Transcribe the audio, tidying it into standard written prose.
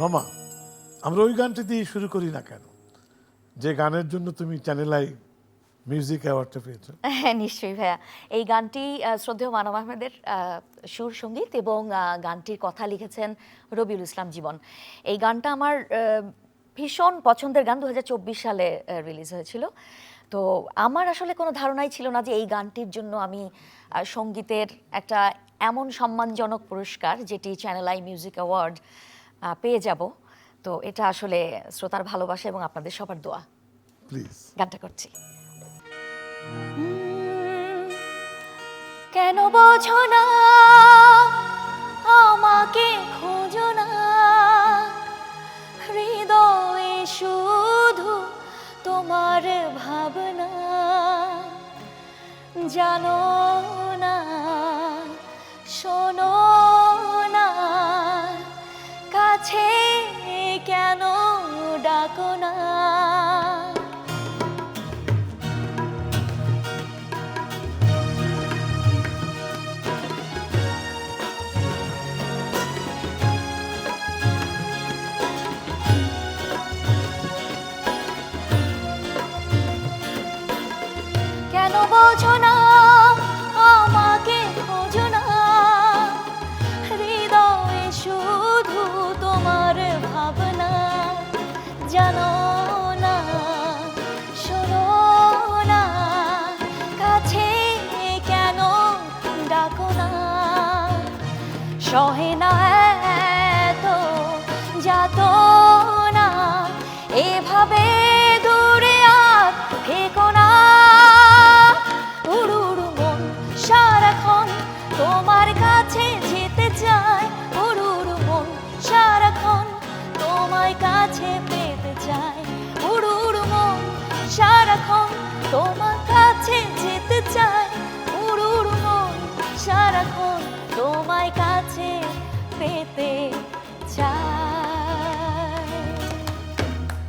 রমা, আমরা ওই গানটি দিয়ে শুরু করি না কেন, যে গানের জন্য তুমি চ্যানেল আই মিউজিক অ্যাওয়ার্ডটা পেয়েছো? হ্যাঁ, নিশ্চয়ই ভাইয়া। এই গানটি শ্রদ্ধেয় মানব আহমেদের সুর সঙ্গীত এবং গানটির কথা লিখেছেন রবিউল ইসলাম জীবন। এই গানটা আমার ভীষণ পছন্দের গান, 2024 সালে রিলিজ হয়েছিল। তো আমার আসলে কোনো ধারণাই ছিল না যে এই গানটির জন্য আমি সঙ্গীতের একটা এমন সম্মানজনক পুরস্কার, যেটি চ্যানেল আই মিউজিক অ্যাওয়ার্ড, পেয়ে যাব। তো এটা আসলে শ্রোতার ভালোবাসা এবং আপনাদের সবার দোয়া। প্লিজ গানটা করছি। কেন বোঝো না আমাকে, খোঁজো না হৃদয়ে শুধু তোমার ভাবনা, জানো না, শোনো না, কাছে কেন ডাকো না। কেন বোঝো না আমাকে, খোঁজো না হৃদয়ে শুধু তোমার ভাবনা, জানো না, শোনো না, কাছে কেন ডাকো না। সহে না এত যাতো না, এভাবে দূরে আর থেকো না। উড়ু উড়ু মন সারাক্ষণ তোমার কাছে যেতে চায়, উড়ু উড়ু মন সারাক্ষণ তোমার কাছে পেতে চায়, উড়ু উড়ু মন সারাক্ষণ তোমার